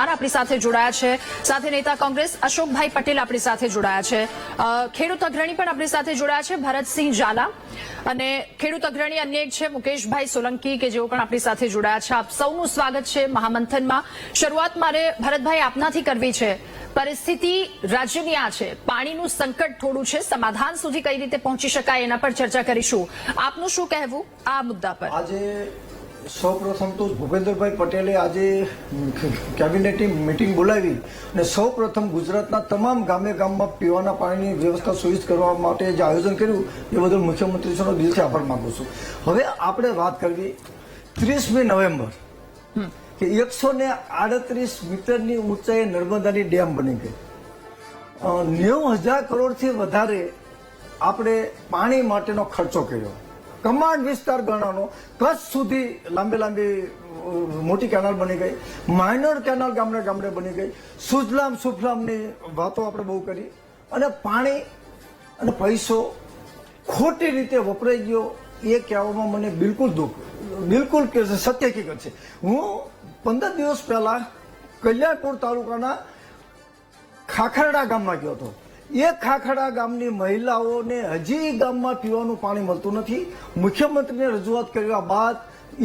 પરમાર આપણી સાથે જોડાયા છે, સાથે નેતા કોંગ્રેસ અશોકભાઈ પટેલ આપણી સાથે જોડાયા છે, ખેડૂત અગ્રણી પણ આપણી સાથે જોડાયા છે ભરતસિંહ ઝાલા, અને ખેડૂત અગ્રણી અન્ય એક છે મુકેશભાઈ સોલંકી કે જેઓ પણ આપણી સાથે જોડાયા છે. આપ સૌનું સ્વાગત છે મહામંથનમાં. શરૂઆત મારે ભરતભાઈ આપનાથી કરવી છે. પરિસ્થિતિ રાજ્યની આ છે, પાણીનું સંકટ થોડું છે, સમાધાન સુધી કઈ રીતે પહોંચી શકાય એના પર ચર્ચા કરીશું. આપનું શું કહેવું આ મુદ્દા પર? આજે સૌપ્રથમ તો ભૂપેન્દ્રભાઈ પટેલે આજે કેબિનેટની મીટિંગ બોલાવી અને સૌપ્રથમ ગુજરાતના તમામ ગામે ગામમાં પીવાના પાણીની વ્યવસ્થા સુનિશ્ચિત કરવા માટે જે આયોજન કર્યું એ બદલ મુખ્યમંત્રીશ્રીનો દિલથી આભાર માંગુ છું. હવે આપણે વાત કરવી 30મી નવેમ્બર કે 138 મીટરની ઊંચાઈએ નર્મદાની ડેમ બની ગઈ. 90,000 કરોડથી વધારે આપણે પાણી માટેનો ખર્ચો કર્યો. કમાન્ડ વિસ્તાર ગણાનો કચ્છ સુધી લાંબી મોટી કેનાલ બની ગઈ, માઇનર કેનાલ ગામડે ગામડે બની ગઈ, સુજલામ સુફલામની વાતો આપણે બહુ કરી, અને પાણી અને પૈસો ખોટી રીતે વપરાઈ ગયો એ કહેવામાં મને બિલકુલ સત્ય હકીકત છે. હું 15 દિવસ પહેલા કલ્યાણપુર તાલુકાના ખાખરડા ગામમાં ગયો હતો. એ ખાખડા ગામની મહિલાઓને હજી ગામમાં પીવાનું પાણી મળતું નથી. મુખ્યમંત્રીને રજૂઆત કર્યા બાદ,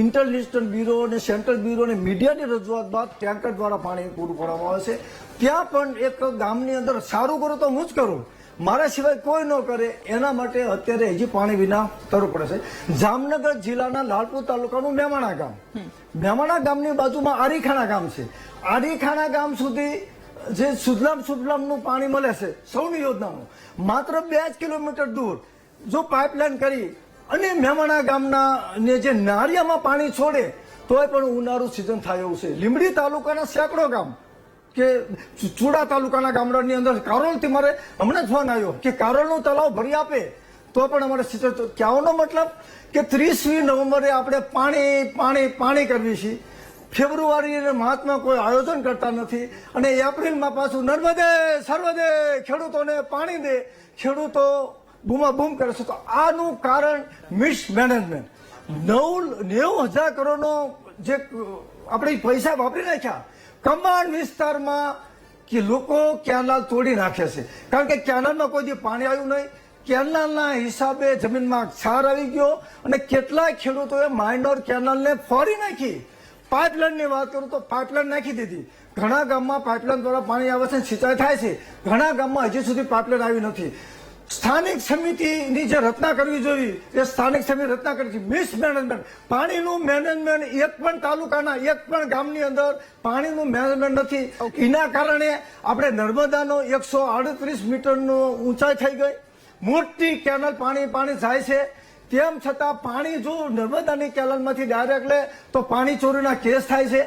ઇન્ટરનેશનલ બ્યુરો અને સેન્ટ્રલ બ્યુરો અને મીડિયાની રજૂઆત બાદ ટેન્કર દ્વારા પાણી પૂરું પાડવામાં આવે છે. ત્યાં પણ એક ગામની અંદર સારું કરું તો હું જ કરું, મારા સિવાય કોઈ ન કરે, એના માટે અત્યારે હજી પાણી વિના તરવું પડે છે. જામનગર જિલ્લાના લાલપુર તાલુકાનું મેમાણા ગામ, મેમાણા ગામની બાજુમાં આરીખાણા ગામ છે. આરીખાણા ગામ સુધી જે સુજલામ સુફલામનું પાણી મળે છે સૌની યોજનાનું, માત્ર 2 કિલોમીટર દૂર જો પાઇપલાઇન કરી અને મેમાણા ગામના ને જે નારિયામાં પાણી છોડે તોય પણ ઉનાળુ સિઝન થાય એવું છે. લીંબડી તાલુકાના સેંકડો ગામ કે ચુડા તાલુકાના ગામડાની અંદર કારોલથી મારે હમણાં જ ફોન આવ્યો કે કારોલનું તળાવ ભરી આપે તો પણ અમારે સિઝન. કહેવાનો મતલબ કે 30મી નવેમ્બરે આપણે પાણી કરવી છે. ફેબ્રુઆરી અને માર્ચમાં કોઈ આયોજન કરતા નથી, અને એપ્રિલમાં પાછું નર્મદે સર્વદે ખેડૂતોને પાણી દે, ખેડૂતો બૂમાબૂમ કરે છે. તો આનું કારણ મિસમેનેજમેન્ટ. 90,000 કરોડનો જે આપણે પૈસા વાપરી નાખ્યા કમાન્ડ વિસ્તારમાં કે લોકો કેનાલ તોડી નાખે છે, કારણ કે કેનાલમાં કોઈ દી પાણી આવ્યું નહીં. કેનાલના હિસાબે જમીનમાં ક્ષાર આવી ગયો અને કેટલાય ખેડૂતોએ માઇનોર કેનાલને ફોડી નાખી. પાઇપલાઇનની વાત કરું તો પાઇપલાઇન નાખી દીધી. ઘણા ગામમાં પાઇપલાઇન દ્વારા પાણી આવે છે, સિંચાઈ થાય છે. ઘણા ગામમાં હજી સુધી પાઇપલાઇન આવી નથી. સ્થાનિક સમિતિની જે રચના કરવી જોઈએ એ સ્થાનિક સમિતિ રચના કરી છે. મિસમેનેજમેન્ટ, પાણીનું મેનેજમેન્ટ એક પણ તાલુકાના એક પણ ગામની અંદર પાણીનું મેનેજમેન્ટ નથી. એના કારણે આપણે નર્મદાનો 138 મીટરનો ઊંચાઈ થઈ ગઈ. મોટી કેનાલ પાણી જાય છે, તેમ છતાં પાણી જો નર્મદાની કેનાલમાંથી ડાયરેક્ટ લે તો પાણી ચોરીના કેસ થાય છે.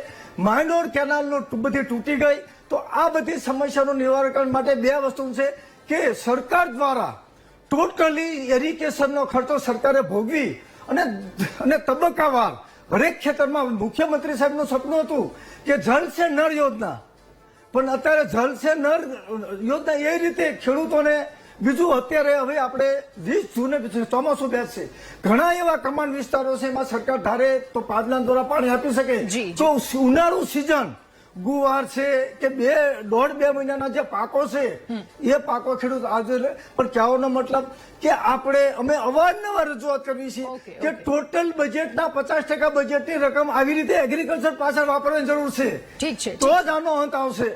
માઇનોર કેનાલનો બધી તૂટી ગઈ. તો આ બધી સમસ્યાનું નિવારણ માટે 2 વસ્તુ છે કે સરકાર દ્વારા ટોટલી એરિગેશનનો ખર્ચો સરકારે ભોગવી અને તબક્કાવાર હરેક ખેતરમાં. મુખ્યમંત્રી સાહેબનું સપનું હતું કે જળ સે નળ યોજના, પણ અત્યારે જળ સે નળ યોજના એ રીતે ખેડૂતોને બીજું અત્યારે હવે આપણે 20 જૂને ચોમાસું બેસશે, ઘણા એવા કમાન્ડ વિસ્તારો છે એમાં સરકાર ધારે તો પાઇપલાઇન દ્વારા પાણી આપી શકે. જો ઉનાળુ સિઝન ગુવાર છે કે 1.5-2 મહિનાના જે પાકો છે એ પાકો ખેડૂત આજે, પણ કહેવાનો મતલબ કે અમે અવારનવાર રજૂઆત કરવી છે કે ટોટલ બજેટના 50% બજેટની રકમ આવી રીતે એગ્રીકલ્ચર પાછળ વાપરવાની જરૂર છે. ઠીક છે, તો જ આનો અંત આવશે.